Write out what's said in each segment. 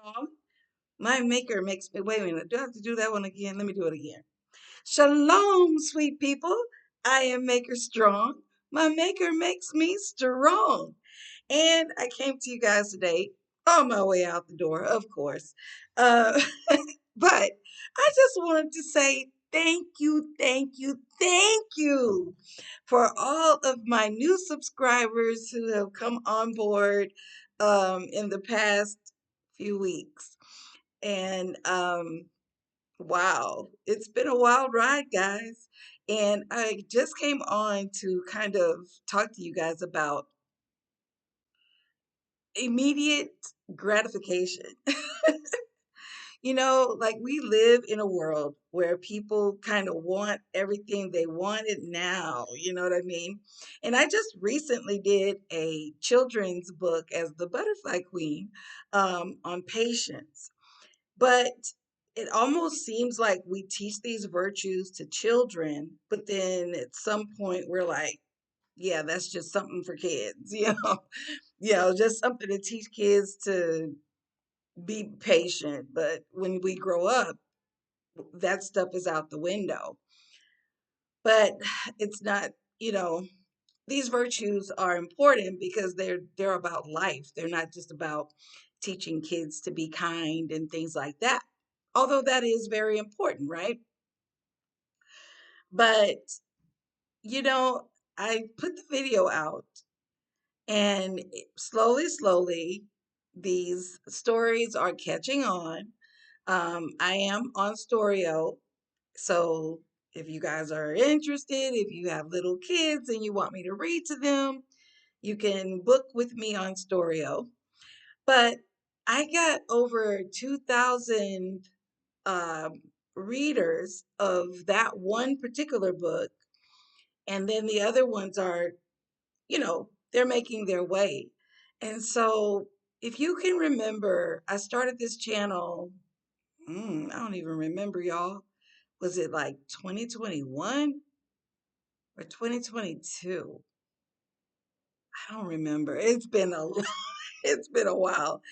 strong. My maker makes me, wait a minute, do I have to do that one again? Let me do it again. Shalom, sweet people. I am maker strong. My maker makes me strong. And I came to you guys today on my way out the door, of course. Uh, but I just wanted to say thank you, thank you, thank you for all of my new subscribers who have come on board in the past few weeks. And wow, it's been a wild ride, guys. And I just came on to kind of talk to you guys about immediate gratification. Like we live in a world where people kind of want everything they wanted now. You know what I mean? And I just recently did a children's book as the Butterfly Queen on patience. But it almost seems like we teach these virtues to children, but then at some point we're like, yeah, that's just something for kids, just something to teach kids to be patient. But when we grow up, that stuff is out the window. But it's not, you know, these virtues are important because they're about life. They're not just about teaching kids to be kind and things like that. Although that is very important, right? But you know, I put the video out and slowly these stories are catching on. I am on Storio. So if you guys are interested, if you have little kids and you want me to read to them, you can book with me on Storio. But I got over 2,000 um, readers of that one particular book. And then the other ones are, they're making their way. And so if you can remember, I started this channel, I don't even remember, y'all. Was it like 2021 or 2022? I don't remember. It's been a it's been a while.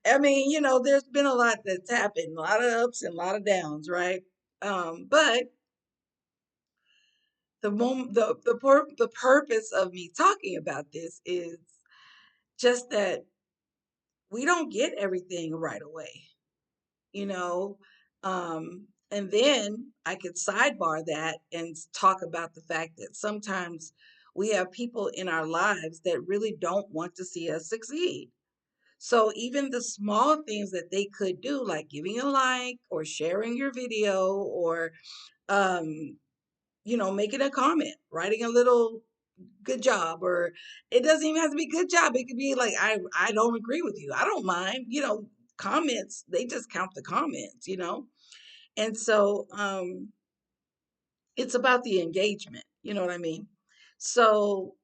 I mean, there's been a lot that's happened, a lot of ups and a lot of downs, right? But the purpose of me talking about this is just that we don't get everything right away, you know. And then I could sidebar that and talk about the fact that sometimes we have people in our lives that really don't want to see us succeed. So even the small things that they could do, like giving a like or sharing your video or um, making a comment, writing a little good job, or it doesn't even have to be good job. It could be like, I don't agree with you. I don't mind, comments, they just count the comments. And so it's about the engagement, you know what I mean? So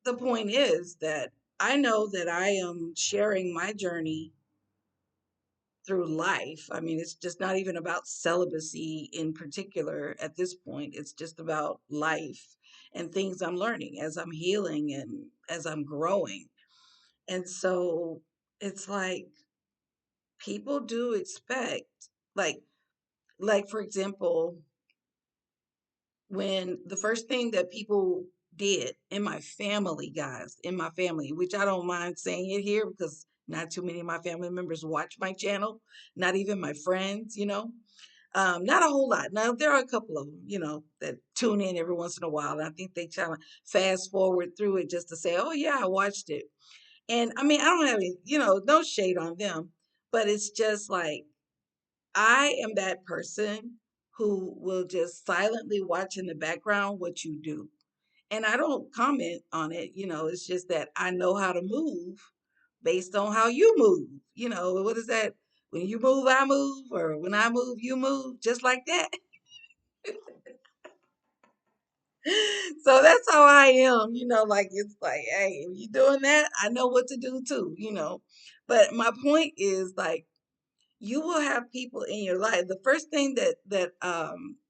the point is that I know that I am sharing my journey through life. I mean, it's just not even about celibacy in particular at this point. It's just about life and things I'm learning as I'm healing and as I'm growing. And so it's like people do expect, like for example, when the first thing that people did in my family, guys, in my family, which I don't mind saying it here because not too many of my family members watch my channel, not even my friends, not a whole lot. Now there are a couple of them, that tune in every once in a while. And I think they try to fast forward through it just to say, "Oh yeah, I watched it." And I mean, I don't have any, no shade on them, but it's just like I am that person who will just silently watch in the background what you do. And I don't comment on it, it's just that I know how to move based on how you move. What is that? When you move, I move, or when I move, you move, just like that. So that's how I am, like it's like, hey, if you doing that, I know what to do too. But my point is like you will have people in your life. The first thing that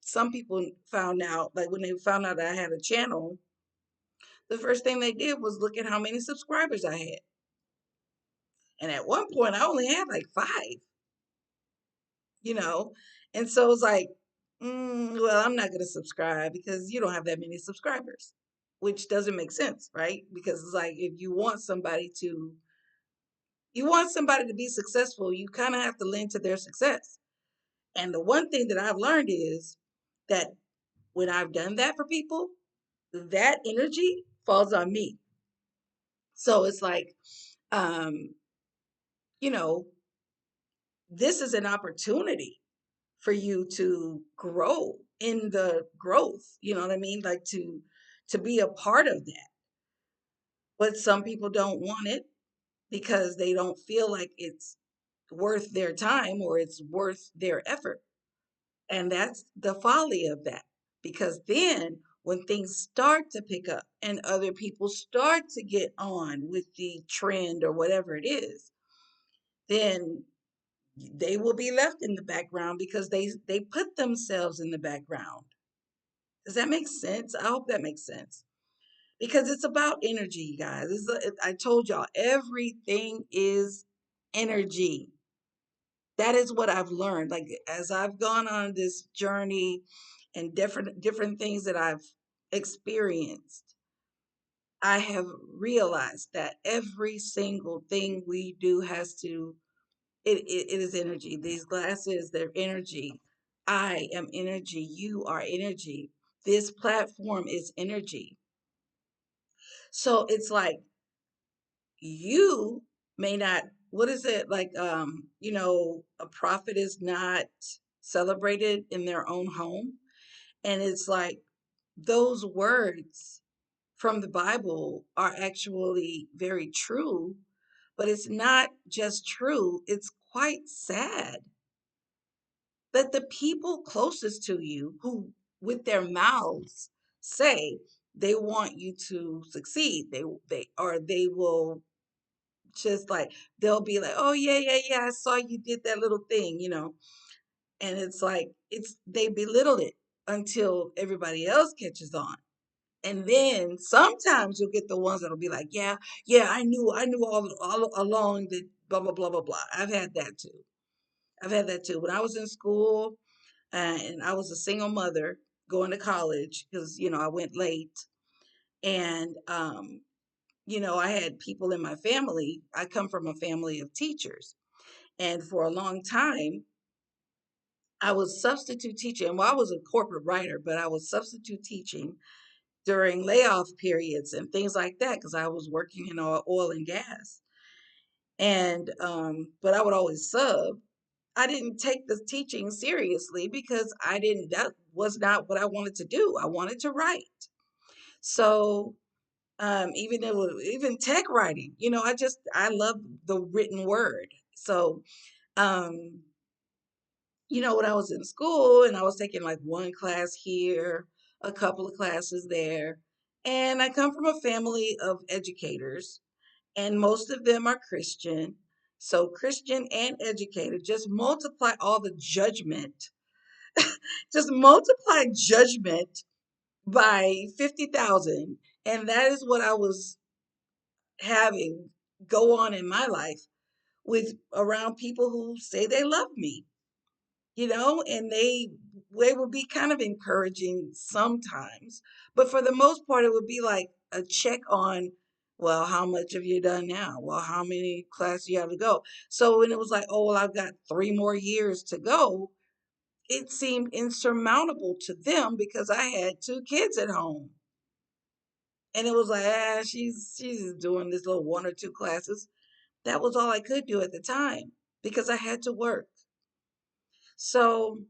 some people found out, like when they found out that I had a channel, the first thing they did was look at how many subscribers I had. And at one point, I only had like five, you know? And so it's like, well, I'm not going to subscribe because you don't have that many subscribers, which doesn't make sense, right? Because it's like if you want somebody to be successful, you kind of have to lend to their success. And the one thing that I've learned is that when I've done that for people, that energy falls on me. So it's like, um, you know, this is an opportunity for you to grow in the growth, you know what I mean? Like to be a part of that. But some people don't want it because they don't feel like it's worth their time or it's worth their effort. And that's the folly of that. Because then when things start to pick up and other people start to get on with the trend or whatever it is, then they will be left in the background because they put themselves in the background. Does that make sense? I hope that makes sense. Because it's about energy, you guys. I told y'all everything is energy. That is what I've learned. Like as I've gone on this journey and different things that I've experienced, I have realized that every single thing we do has to it is energy. These glasses, they're energy. I am energy. You are energy. This platform is energy. So it's like you may not, what is it like, a prophet is not celebrated in their own home. And it's like those words from the Bible are actually very true, but it's not just true, it's quite sad that the people closest to you who with their mouths say they want you to succeed, they will just like they'll be like, oh yeah, yeah, yeah, I saw you did that little thing, and it's like it's they belittle it until everybody else catches on. And then sometimes you'll get the ones that'll be like, yeah, yeah, I knew all along that blah blah blah blah blah. I've had that too when I was in school. And I was a single mother going to college because I went late. And I had people in my family. I come from a family of teachers. And for a long time, I was substitute teaching. Well, I was a corporate writer, but I was substitute teaching during layoff periods and things like that because I was working in oil and gas. And but I would always sub. I didn't take the teaching seriously because that was not what I wanted to do. I wanted to write. So even tech writing, I love the written word. So um, when I was in school and I was taking like one class here, a couple of classes there, and I come from a family of educators, and most of them are Christian. So Christian and educated, just multiply all the judgment, just multiply judgment by 50,000. And that is what I was having go on in my life with around people who say they love me, and they would be kind of encouraging sometimes, but for the most part it would be like a check on, well, how much have you done now? Well, how many classes you have to go? So when it was like, oh well, I've got 3 more years to go, it seemed insurmountable to them because I had 2 kids at home. And it was like, she's doing this little 1 or 2 classes. That was all I could do at the time because I had to work. So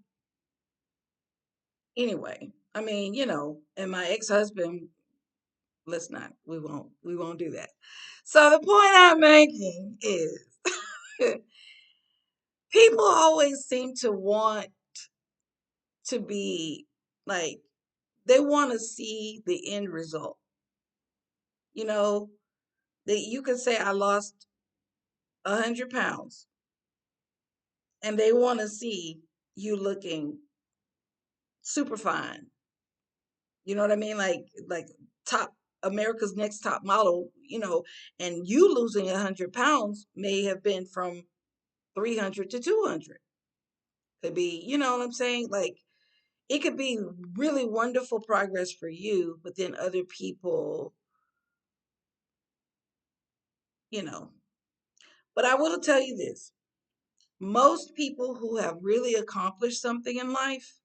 anyway, I mean, and my ex-husband, we won't do that. So the point I'm making is people always seem to want to be like, they want to see the end result. You know, that you can say I lost 100 pounds and they want to see you looking super fine. You know what I mean? Like top America's Next Top Model, and you losing 100 pounds may have been from 300 to 200. Could be, you know what I'm saying? Like, it could be really wonderful progress for you, but then other people, you know. But I will tell you this, most people who have really accomplished something in life,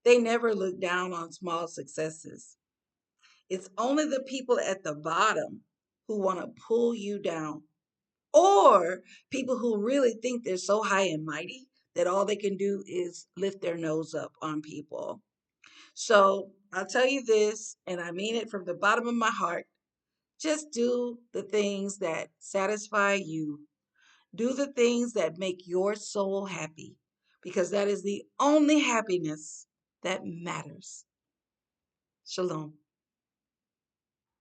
they never look down on small successes. It's only the people at the bottom who want to pull you down, or people who really think they're so high and mighty that all they can do is lift their nose up on people. So I'll tell you this, and I mean it from the bottom of my heart. Just do the things that satisfy you. Do the things that make your soul happy, because that is the only happiness that matters. Shalom.